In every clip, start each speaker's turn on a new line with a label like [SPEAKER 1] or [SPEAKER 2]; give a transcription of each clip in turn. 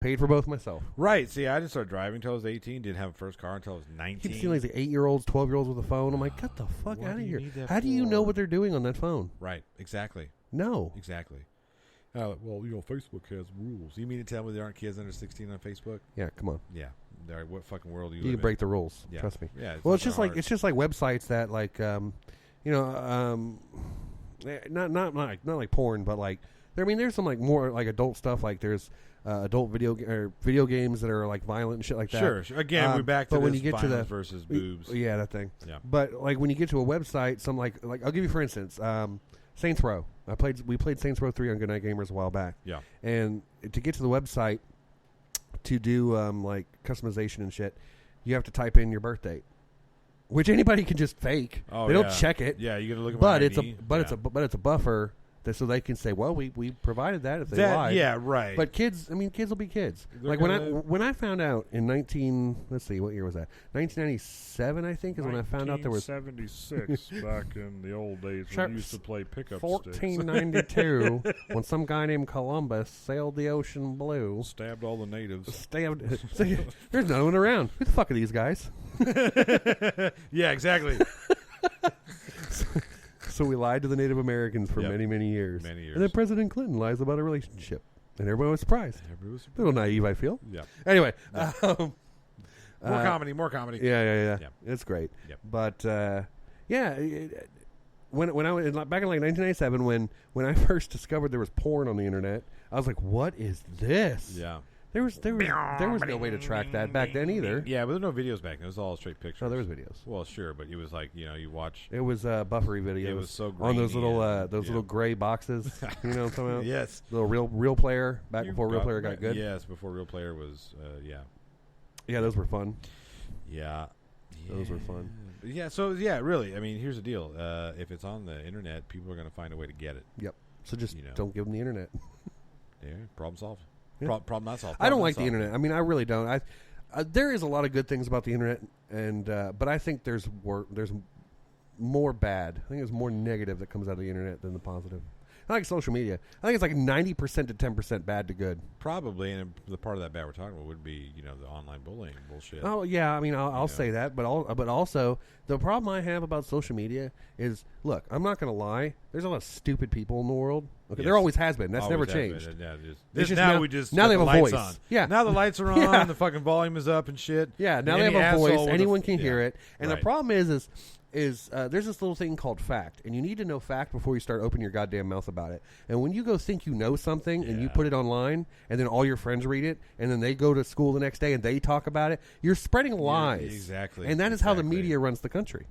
[SPEAKER 1] Paid for both myself.
[SPEAKER 2] Right. See, I didn't start driving until I was 18. Didn't have a first car until I was 19.
[SPEAKER 1] Keep seeing like the 8-year-olds, 12-year-olds with a phone. I'm like, get the fuck out of here. How do you know what they're doing on that phone?
[SPEAKER 2] Right. Exactly.
[SPEAKER 1] No.
[SPEAKER 2] Exactly. Well, Facebook has rules. You mean to tell me there aren't kids under 16 on Facebook?
[SPEAKER 1] Yeah, come on.
[SPEAKER 2] Yeah. What fucking world do you
[SPEAKER 1] You
[SPEAKER 2] live
[SPEAKER 1] can break
[SPEAKER 2] in?
[SPEAKER 1] the rules.
[SPEAKER 2] Yeah.
[SPEAKER 1] Trust me.
[SPEAKER 2] Yeah.
[SPEAKER 1] Well, it's just like websites that like not like porn, but like there's some like more like adult stuff. Like there's adult video games that are like violent and shit like that.
[SPEAKER 2] Sure. Again, we're back to
[SPEAKER 1] but
[SPEAKER 2] this
[SPEAKER 1] when you get to the
[SPEAKER 2] versus boobs.
[SPEAKER 1] Yeah, that thing.
[SPEAKER 2] Yeah.
[SPEAKER 1] But like when you get to a website, some like I'll give you for instance, Saints Row. We played Saints Row 3 on Goodnight Gamers a while back.
[SPEAKER 2] Yeah.
[SPEAKER 1] And to get to the website to do like customization and shit, you have to type in your birth date, which anybody can just fake.
[SPEAKER 2] Oh,
[SPEAKER 1] they don't check it.
[SPEAKER 2] Yeah, you got to look at
[SPEAKER 1] but
[SPEAKER 2] my
[SPEAKER 1] it's
[SPEAKER 2] ID.
[SPEAKER 1] it's a buffer so they can say, well, we provided that if they lied.
[SPEAKER 2] Yeah, right.
[SPEAKER 1] But kids will be kids.
[SPEAKER 2] They're
[SPEAKER 1] like when I found out in let's see, what year was that? 1997, I think, is when I found out there was
[SPEAKER 3] 1976 back in the old days when we used to play pickup
[SPEAKER 1] 1492 when some guy named Columbus sailed the ocean blue,
[SPEAKER 2] stabbed all the natives.
[SPEAKER 1] There's no one around. Who the fuck are these guys?
[SPEAKER 2] Yeah, exactly.
[SPEAKER 1] So we lied to the Native Americans for many, many years.
[SPEAKER 2] Many years.
[SPEAKER 1] And then President Clinton lies about a relationship. And everyone was surprised. A little naive, I feel.
[SPEAKER 2] Yeah.
[SPEAKER 1] Anyway.
[SPEAKER 2] Yeah. More comedy.
[SPEAKER 1] Yeah. It's great.
[SPEAKER 2] Yep.
[SPEAKER 1] But, when I was back in like 1997, when I first discovered there was porn on the internet, I was like, what is this?
[SPEAKER 2] Yeah.
[SPEAKER 1] There was no way to track that back then either.
[SPEAKER 2] Yeah, but there were no videos back then. It was all straight pictures.
[SPEAKER 1] No, there was videos.
[SPEAKER 2] Well, sure, but it was like, you watch.
[SPEAKER 1] It was buffery videos.
[SPEAKER 2] It was so
[SPEAKER 1] on those
[SPEAKER 2] grainy
[SPEAKER 1] little gray boxes. You know what I'm talking about?
[SPEAKER 2] Yes.
[SPEAKER 1] Little real player before Real Player got good.
[SPEAKER 2] Yes, before Real Player was, yeah.
[SPEAKER 1] Yeah, those were fun.
[SPEAKER 2] Yeah.
[SPEAKER 1] Those were fun.
[SPEAKER 2] Yeah, so, really. I mean, here's the deal. If it's on the internet, people are going to find a way to get it.
[SPEAKER 1] Yep. So just don't give them the internet.
[SPEAKER 2] Yeah, problem solved.
[SPEAKER 1] Yeah.
[SPEAKER 2] Problem not solved.
[SPEAKER 1] I don't like the internet. I mean, I really don't. There is a lot of good things about the internet, and but I think there's more bad. I think there's more negative that comes out of the internet than the positive. I like social media. I think it's like 90% to 10% bad to good.
[SPEAKER 2] Probably, and the part of that bad we're talking about would be, the online bullying bullshit.
[SPEAKER 1] Oh yeah, I mean, I'll say that, but also the problem I have about social media is, look, I'm not going to lie. There's a lot of stupid people in the world. Okay, there always has been. That's
[SPEAKER 2] always
[SPEAKER 1] never changed.
[SPEAKER 2] Yeah,
[SPEAKER 1] now they have a voice.
[SPEAKER 2] On.
[SPEAKER 1] Yeah,
[SPEAKER 2] now the lights are on.
[SPEAKER 1] Yeah.
[SPEAKER 2] The fucking volume is up and shit.
[SPEAKER 1] Yeah, now they have a voice. Anyone can hear it. And the problem is there's this little thing called fact, and you need to know fact before you start opening your goddamn mouth about it. And when you go think you know something and you put it online, and then all your friends read it, and then they go to school the next day and they talk about it, you're spreading lies.
[SPEAKER 2] Exactly.
[SPEAKER 1] And that is how the media runs the country.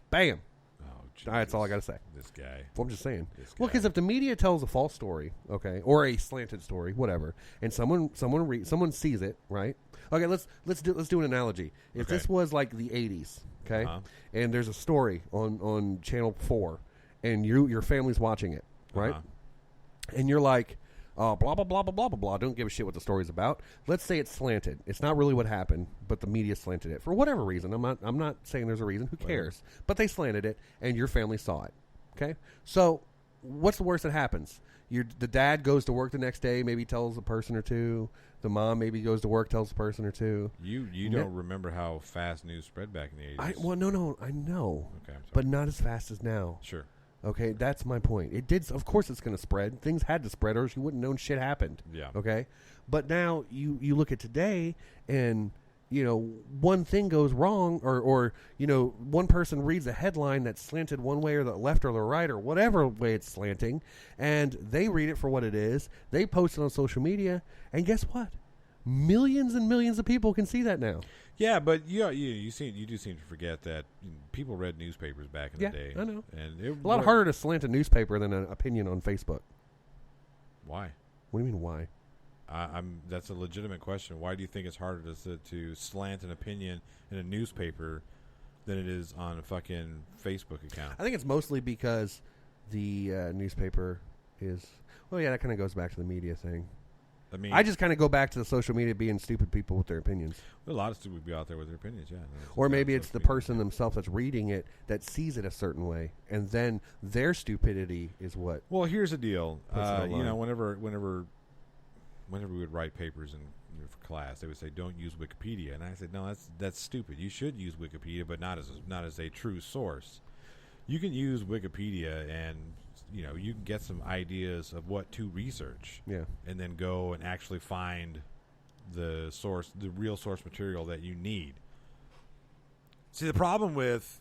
[SPEAKER 1] Bam.
[SPEAKER 2] Oh,
[SPEAKER 1] that's all I got to say.
[SPEAKER 2] This guy.
[SPEAKER 1] Well, I'm just saying. Well, because if the media tells a false story, okay, or a slanted story, whatever, and someone sees it, right? Okay, let's do an analogy. If this was like the 80s, okay, and there's a story on Channel 4, and your family's watching it, right, and you're like, blah blah blah blah blah blah blah. Don't give a shit what the story's about. Let's say it's slanted. It's not really what happened, but the media slanted it for whatever reason. I'm not saying there's a reason. Who cares? But they slanted it, and your family saw it. Okay, so what's the worst that happens? The dad goes to work the next day, maybe tells a person or two. The mom maybe goes to work, tells a person or two.
[SPEAKER 2] You don't remember how fast news spread back in the 80s?
[SPEAKER 1] No, I know.
[SPEAKER 2] Okay,
[SPEAKER 1] but not as fast as now.
[SPEAKER 2] Sure.
[SPEAKER 1] Okay, that's my point. It did. Of course, it's going to spread. Things had to spread, or else you wouldn't know shit happened.
[SPEAKER 2] Yeah.
[SPEAKER 1] Okay, but now you look at today, and one thing goes wrong, or one person reads a headline that's slanted one way or the left or the right or whatever way it's slanting, and they read it for what it is. They post it on social media, and guess what? Millions and millions of people can see that now.
[SPEAKER 2] Yeah, but you do seem to forget that people read newspapers back in the day.
[SPEAKER 1] I know.
[SPEAKER 2] And
[SPEAKER 1] a lot harder to slant a newspaper than an opinion on Facebook.
[SPEAKER 2] Why?
[SPEAKER 1] What do you mean why?
[SPEAKER 2] That's a legitimate question. Why do you think it's harder to slant an opinion in a newspaper than it is on a fucking Facebook account?
[SPEAKER 1] I think it's mostly because the newspaper is... Well, yeah, that kind of goes back to the media thing. I just kind of go back to the social media being stupid people with their opinions.
[SPEAKER 2] Well, a lot of stupid people out there with their opinions, yeah.
[SPEAKER 1] Or maybe it's the person themselves that's reading it that sees it a certain way, and then their stupidity is what...
[SPEAKER 2] Well, here's the deal. Whenever we would write papers in for class. They would say, "Don't use Wikipedia," and I said, "No, that's stupid. You should use Wikipedia, but not as a true source. You can use Wikipedia, and you can get some ideas of what to research, and then go and actually find the real source material that you need." See, the problem with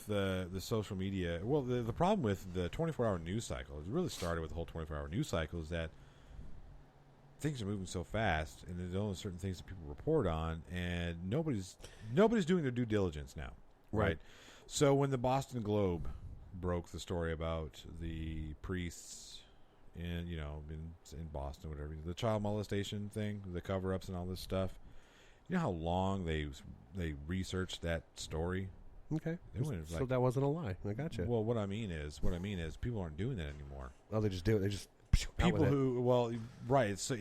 [SPEAKER 2] the social media, well, the problem with the 24-hour news cycle, it really started with the whole 24-hour news cycle, is that things are moving so fast, and there's only certain things that people report on, and nobody's doing their due diligence now, right? So when the Boston Globe broke the story about the priests in Boston, whatever, the child molestation thing, the cover-ups and all this stuff, you know how long they researched that story?
[SPEAKER 1] Okay. So that wasn't a lie. I gotcha.
[SPEAKER 2] Well, what I mean is people aren't doing that anymore.
[SPEAKER 1] Oh, they just do it. They just
[SPEAKER 2] people who right. It's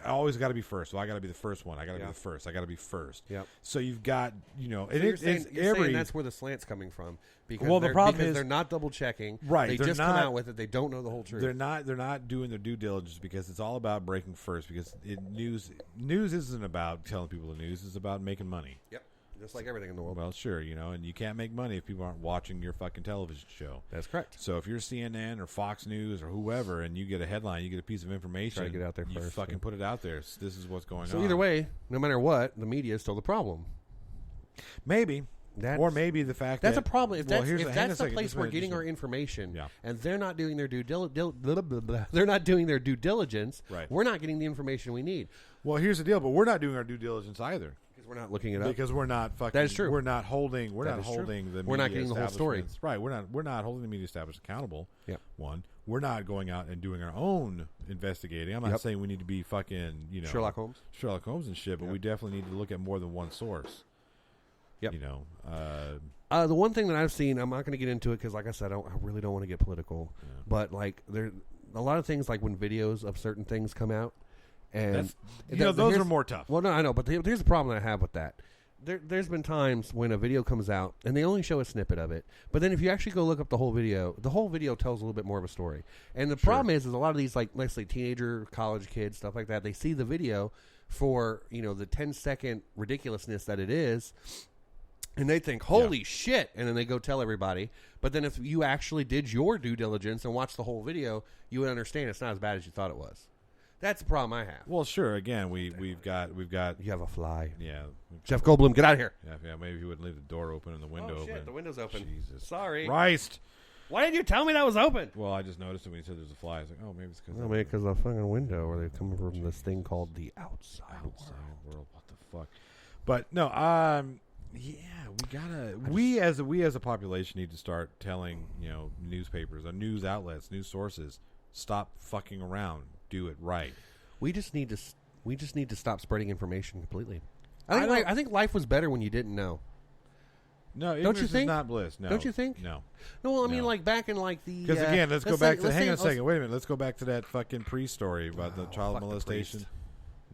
[SPEAKER 2] always got to be first. Well, I got to be the first one. I got to be the first. I got to be first.
[SPEAKER 1] Yeah.
[SPEAKER 2] So you've got
[SPEAKER 1] you're saying that's where the slant's coming from. Because
[SPEAKER 2] the problem is
[SPEAKER 1] they're not double checking.
[SPEAKER 2] Right.
[SPEAKER 1] They just come out with it. They don't know the whole truth.
[SPEAKER 2] They're not doing their due diligence because it's all about breaking first. Because news isn't about telling people the news. It's about making money.
[SPEAKER 1] Yep. Just like everything in the world.
[SPEAKER 2] Well, sure, and you can't make money if people aren't watching your fucking television show.
[SPEAKER 1] That's correct.
[SPEAKER 2] So if you're CNN or Fox News or whoever, and you get a headline, you get a piece of information,
[SPEAKER 1] try to get out there first.
[SPEAKER 2] You fucking put it out there. This is what's going on.
[SPEAKER 1] So either way, no matter what, the media is still the problem.
[SPEAKER 2] Maybe. Or maybe the fact
[SPEAKER 1] that's
[SPEAKER 2] that...
[SPEAKER 1] a problem. If that's the place
[SPEAKER 2] we're
[SPEAKER 1] getting our information,
[SPEAKER 2] yeah.
[SPEAKER 1] and they're not doing their due diligence,
[SPEAKER 2] right.
[SPEAKER 1] We're not getting the information we need.
[SPEAKER 2] Well, here's the deal, but we're not doing our due diligence either.
[SPEAKER 1] We're not looking it up
[SPEAKER 2] because we're not fucking.
[SPEAKER 1] That is true.
[SPEAKER 2] We're not holding. We're not holding the.
[SPEAKER 1] We're not getting the whole story.
[SPEAKER 2] Right. We're not holding the media establishment accountable.
[SPEAKER 1] Yeah.
[SPEAKER 2] One. We're not going out and doing our own investigating. I'm not saying we need to be fucking
[SPEAKER 1] Sherlock Holmes
[SPEAKER 2] and shit, but we definitely need to look at more than one source.
[SPEAKER 1] Yep.
[SPEAKER 2] The
[SPEAKER 1] one thing that I've seen, I'm not going to get into it because, like I said, I really don't want to get political. Yeah. But like, there a lot of things like when videos of certain things come out. And
[SPEAKER 2] those are more tough.
[SPEAKER 1] Well, no, I know, but here's the problem I have with that. There's been times when a video comes out and they only show a snippet of it, but then if you actually go look up the whole video tells a little bit more of a story. And the problem is a lot of these, like, let's say teenager, college kids, stuff like that, they see the video for the 10-second ridiculousness that it is, and they think, holy shit, and then they go tell everybody. But then if you actually did your due diligence and watched the whole video, you would understand it's not as bad as you thought it was. That's the problem I have.
[SPEAKER 2] Well, sure. Again, we've got.
[SPEAKER 1] You have a fly.
[SPEAKER 2] Yeah.
[SPEAKER 1] Jeff Goldblum, get out of here.
[SPEAKER 2] Yeah. Maybe he wouldn't leave the door open and the window open.
[SPEAKER 1] The window's open.
[SPEAKER 2] Jesus.
[SPEAKER 1] Sorry.
[SPEAKER 2] Christ.
[SPEAKER 1] Why didn't you tell me that was open?
[SPEAKER 2] Well, I just noticed it when he said there's a fly. I was like, oh, maybe it's because.
[SPEAKER 1] Maybe because of the fucking window, where they come from this thing called the outside world.
[SPEAKER 2] What the fuck? But no. We as a population need to start telling newspapers, news outlets, news sources, stop fucking around. Do it right.
[SPEAKER 1] We just need to stop spreading information completely. I think life was better when you didn't know.
[SPEAKER 2] No, ignorance is not bliss. No,
[SPEAKER 1] don't you think?
[SPEAKER 2] No.
[SPEAKER 1] No, well, I mean, like back in like the.
[SPEAKER 2] Because again, let's go back to. Hang on a second. Wait a minute. Let's go back to that fucking priest story about the child molestation.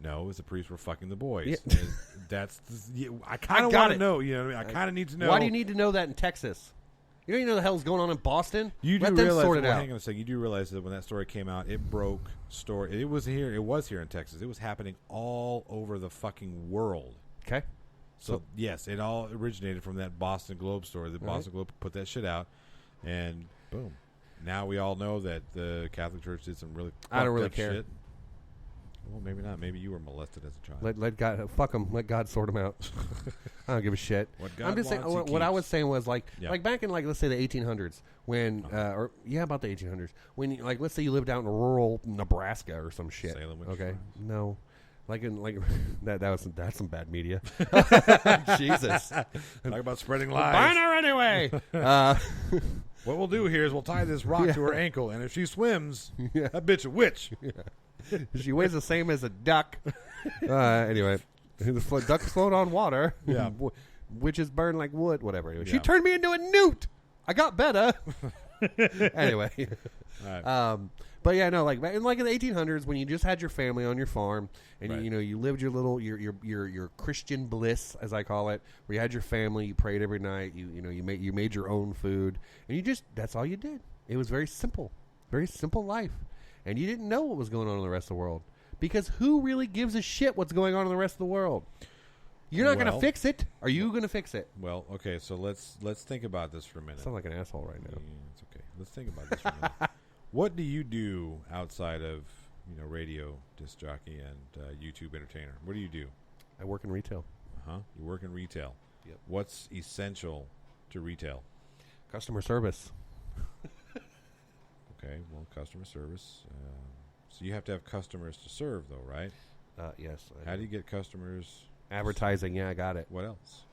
[SPEAKER 2] No, it was the priests were fucking the boys. Yeah. I kind of want to know. You know what I mean? I kind of need to know.
[SPEAKER 1] Why do you need to know that in Texas? You don't even know the hell's going on in Boston?
[SPEAKER 2] You do realize. Hang on a second. You do realize that when that story came out, it broke story. It was here in Texas. It was happening all over the fucking world.
[SPEAKER 1] Okay.
[SPEAKER 2] So yes, it all originated from that Boston Globe story. The Boston Globe put that shit out, and boom. Now we all know that the Catholic Church did some really.
[SPEAKER 1] I don't really care.
[SPEAKER 2] Shit. Well, maybe not. Maybe you were molested as a child.
[SPEAKER 1] Let God fuck them. Let God sort them out. I don't give a shit.
[SPEAKER 2] I'm just
[SPEAKER 1] saying. What I was saying was like back in let's say the 1800s when about the 1800s when let's say you lived out in rural Nebraska or some shit.
[SPEAKER 2] Salem,
[SPEAKER 1] okay, no, that's some bad media. Jesus,
[SPEAKER 2] talk about spreading lies.
[SPEAKER 1] Burn her anyway.
[SPEAKER 2] What we'll do here is we'll tie this rock to her ankle, and if she swims, that bitch a witch. Yeah.
[SPEAKER 1] She weighs the same as a duck. Anyway, ducks float on water.
[SPEAKER 2] Yeah.
[SPEAKER 1] Witches burn like wood. Whatever. Anyway, she turned me into a newt. I got better. Anyway.
[SPEAKER 2] Right.
[SPEAKER 1] But yeah, no, like in the 1800s when you just had your family on your farm and you lived your little your Christian bliss, as I call it, where you had your family, you prayed every night, you made your own food, and that's all you did. It was very simple life. And you didn't know what was going on in the rest of the world Because who really gives a shit what's going on in the rest of the world? You're not going to fix it. Are you going to fix it?
[SPEAKER 2] Well, okay, so let's think about this for a minute.
[SPEAKER 1] I sound like an asshole right now.
[SPEAKER 2] Yeah, it's okay. Let's think about this for a minute. What do you do outside of radio disc jockey and YouTube entertainer? What do you do?
[SPEAKER 1] I work in retail.
[SPEAKER 2] You work in retail.
[SPEAKER 1] Yep.
[SPEAKER 2] What's essential to retail?
[SPEAKER 1] Customer service.
[SPEAKER 2] Okay, well, customer service. So you have to have customers to serve, though, right?
[SPEAKER 1] Yes.
[SPEAKER 2] How do you get customers?
[SPEAKER 1] Advertising. Yeah, I got it.
[SPEAKER 2] What else?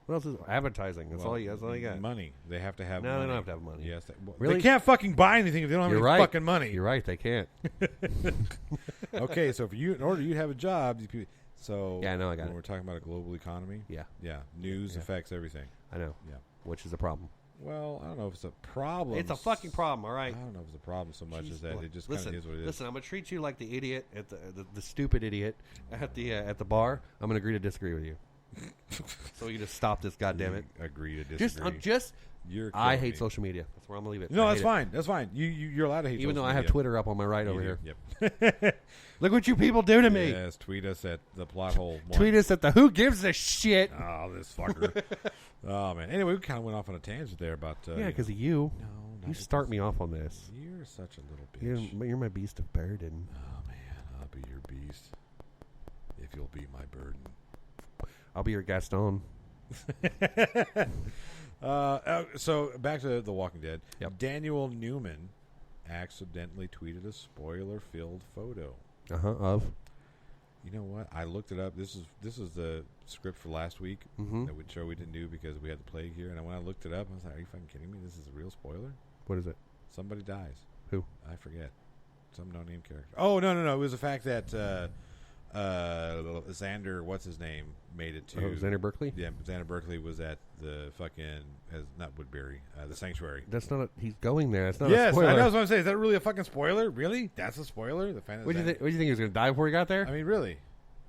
[SPEAKER 1] What else is advertising? That's all you got.
[SPEAKER 2] Money. They have to have
[SPEAKER 1] No,
[SPEAKER 2] money.
[SPEAKER 1] they don't have to have money.
[SPEAKER 2] Yes.
[SPEAKER 1] Really?
[SPEAKER 2] They can't fucking buy anything if they don't have any fucking money.
[SPEAKER 1] You're right. They can't.
[SPEAKER 2] Okay, so in order you to have a job, so
[SPEAKER 1] yeah, I know. I got it.
[SPEAKER 2] When we're talking about a global economy,
[SPEAKER 1] yeah,
[SPEAKER 2] news affects everything.
[SPEAKER 1] I know.
[SPEAKER 2] Yeah,
[SPEAKER 1] which is a problem.
[SPEAKER 2] Well, I don't know if it's a problem.
[SPEAKER 1] It's a fucking problem. All right.
[SPEAKER 2] I don't know if it's a problem so much as that it just kind of is what it is.
[SPEAKER 1] Listen, I'm gonna treat you like the idiot at the stupid idiot at the bar. I'm gonna agree to disagree with you. So you just stop this, goddammit.
[SPEAKER 2] Agree to disagree.
[SPEAKER 1] I hate social media. That's where I'm gonna leave it.
[SPEAKER 2] No, that's fine. That's fine. You're allowed to hate.
[SPEAKER 1] Even though
[SPEAKER 2] social
[SPEAKER 1] I have
[SPEAKER 2] media.
[SPEAKER 1] Twitter up on my right over here.
[SPEAKER 2] Yep.
[SPEAKER 1] Look what you people do to me.
[SPEAKER 2] Yes, tweet us at the plot hole.
[SPEAKER 1] Tweet us at the who gives a shit.
[SPEAKER 2] Oh, this fucker. Oh man. Anyway, we kind of went off on a tangent there about.
[SPEAKER 1] Yeah, because of you.
[SPEAKER 2] No,
[SPEAKER 1] you start me off on this.
[SPEAKER 2] You're such a little bitch.
[SPEAKER 1] You're my beast of burden.
[SPEAKER 2] Oh man, I'll be your beast if you'll be my burden.
[SPEAKER 1] I'll be your Gaston.
[SPEAKER 2] So back to The Walking Dead.
[SPEAKER 1] Yep.
[SPEAKER 2] Daniel Newman accidentally tweeted a spoiler-filled photo.
[SPEAKER 1] Of.
[SPEAKER 2] You know what? I looked it up. This is the script for last week that we didn't do because we had the plague here. And when I looked it up, I was like, "Are you fucking kidding me? This is a real spoiler."
[SPEAKER 1] What is it?
[SPEAKER 2] Somebody dies.
[SPEAKER 1] Who?
[SPEAKER 2] I forget. Some no-name character. Oh no! It was the fact that Xander, what's his name, made it to
[SPEAKER 1] Xander Berkeley.
[SPEAKER 2] Yeah, Xander Berkeley was at the fucking not Woodbury, the Sanctuary.
[SPEAKER 1] That's not. He's going there. That's not.
[SPEAKER 2] Yes,
[SPEAKER 1] a spoiler.
[SPEAKER 2] I know what I'm saying. Is that really a fucking spoiler? Really? That's a spoiler. The fan.
[SPEAKER 1] What do you think? What do you think he was going to die before he got there?
[SPEAKER 2] I mean, really?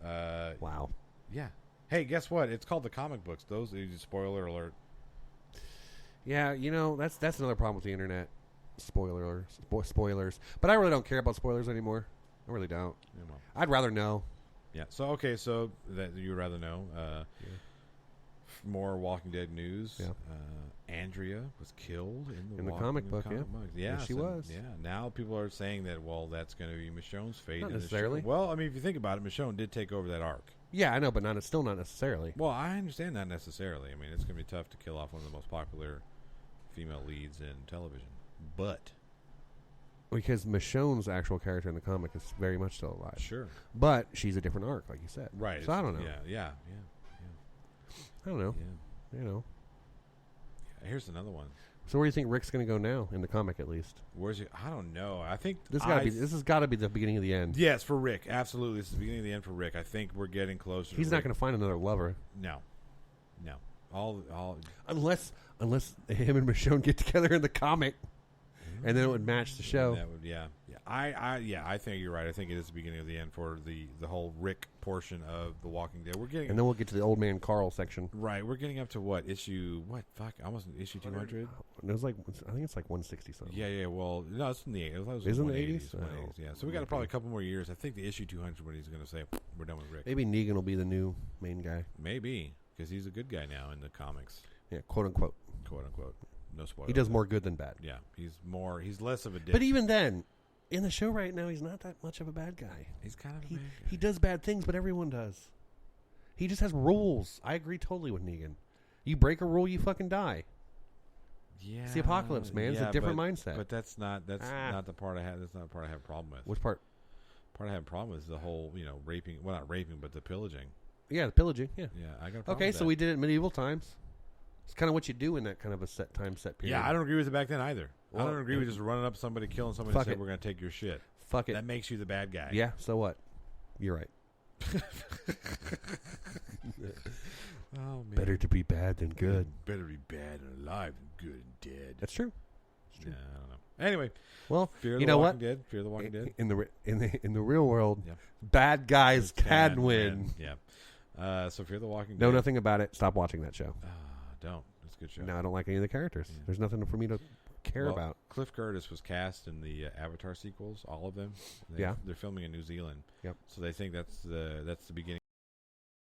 [SPEAKER 1] Wow.
[SPEAKER 2] Yeah. Hey, guess what? It's called the comic books. Those spoiler alert.
[SPEAKER 1] Yeah, that's another problem with the internet. Spoilers. But I really don't care about spoilers anymore. I really don't. I'd rather know.
[SPEAKER 2] Yeah. So so that you would rather know. More Walking Dead news.
[SPEAKER 1] Yeah.
[SPEAKER 2] Andrea was killed in
[SPEAKER 1] the comic book.
[SPEAKER 2] Yeah,
[SPEAKER 1] she was.
[SPEAKER 2] Yeah. Now people are saying that that's going to be Michonne's fate.
[SPEAKER 1] Not necessarily.
[SPEAKER 2] Well, I mean, if you think about it, Michonne did take over that arc.
[SPEAKER 1] Yeah, I know, but still not necessarily.
[SPEAKER 2] Well, I understand not necessarily. I mean, it's going to be tough to kill off one of the most popular female leads in television, but
[SPEAKER 1] because Michonne's actual character in the comic is very much still alive.
[SPEAKER 2] Sure,
[SPEAKER 1] but she's a different arc, like you said.
[SPEAKER 2] Right.
[SPEAKER 1] So I don't know.
[SPEAKER 2] Yeah.
[SPEAKER 1] I don't know.
[SPEAKER 2] Yeah. Here's another one.
[SPEAKER 1] So where do you think Rick's going to go now in the comic, at least?
[SPEAKER 2] Where's he? I don't know. I think
[SPEAKER 1] this has got to be the beginning of the end.
[SPEAKER 2] Yes, for Rick, absolutely. This is the beginning of the end for Rick. I think we're getting closer.
[SPEAKER 1] He's not going to find another lover.
[SPEAKER 2] No. All
[SPEAKER 1] unless him and Michonne get together in the comic, and then it would match the show.
[SPEAKER 2] That would, yeah. I think you're right. I think it is the beginning of the end for the whole Rick portion of The Walking Dead. And
[SPEAKER 1] then we'll get to the old man Carl section.
[SPEAKER 2] Right. We're getting up to what issue? What fuck? Almost issue 200.
[SPEAKER 1] It was I think it's like 160 something.
[SPEAKER 2] Yeah. Well, no, it's in the 80s.
[SPEAKER 1] Isn't the 80s?
[SPEAKER 2] Yeah. So we got probably a couple more years. I think the issue 200 when he's going to say we're done with Rick.
[SPEAKER 1] Maybe Negan will be the new main guy.
[SPEAKER 2] Maybe because he's a good guy now in the comics.
[SPEAKER 1] Yeah, quote unquote.
[SPEAKER 2] Quote unquote. No spoilers.
[SPEAKER 1] He does more good than bad.
[SPEAKER 2] Yeah. He's less of a dick.
[SPEAKER 1] But even then, in the show right now, he's not that much of a bad guy.
[SPEAKER 2] He's kind of a bad guy.
[SPEAKER 1] He does bad things, but everyone does. He just has rules. I agree totally with Negan. You break a rule, you fucking die.
[SPEAKER 2] Yeah,
[SPEAKER 1] it's the apocalypse, man. It's a different mindset.
[SPEAKER 2] But that's not the part I have. That's not the part I have a problem with.
[SPEAKER 1] Which part?
[SPEAKER 2] Part I have a problem with is the whole, raping. Well, not raping, but the pillaging.
[SPEAKER 1] Yeah, the pillaging. Yeah.
[SPEAKER 2] Yeah, I got a problem
[SPEAKER 1] Okay,
[SPEAKER 2] with
[SPEAKER 1] so
[SPEAKER 2] that.
[SPEAKER 1] we did it in medieval times. It's kind of what you do in that kind of a set period.
[SPEAKER 2] Yeah, I don't agree with it back then either.
[SPEAKER 1] Well,
[SPEAKER 2] I don't agree with just running up somebody, killing somebody, and saying we're going to take your shit.
[SPEAKER 1] Fuck it.
[SPEAKER 2] That makes you the bad guy.
[SPEAKER 1] Yeah. So what? You're right.
[SPEAKER 2] Oh man.
[SPEAKER 1] Better to be bad than good.
[SPEAKER 2] Better be bad and alive than good and dead.
[SPEAKER 1] That's true. It's true.
[SPEAKER 2] Yeah, I don't know. Anyway,
[SPEAKER 1] well,
[SPEAKER 2] Fear
[SPEAKER 1] you
[SPEAKER 2] the
[SPEAKER 1] know
[SPEAKER 2] Walking
[SPEAKER 1] what?
[SPEAKER 2] Dead. Fear the Walking Dead.
[SPEAKER 1] In the real world, bad guys can win.
[SPEAKER 2] Yeah. So Fear the Walking Dead.
[SPEAKER 1] Know nothing about it. Stop watching that show.
[SPEAKER 2] Don't. It's a good show.
[SPEAKER 1] No, I don't like any of the characters.
[SPEAKER 2] Yeah.
[SPEAKER 1] There's nothing for me to care about.
[SPEAKER 2] Cliff Curtis was cast in the Avatar sequels, all of them. They're filming in New Zealand.
[SPEAKER 1] Yep.
[SPEAKER 2] So they think that's the beginning.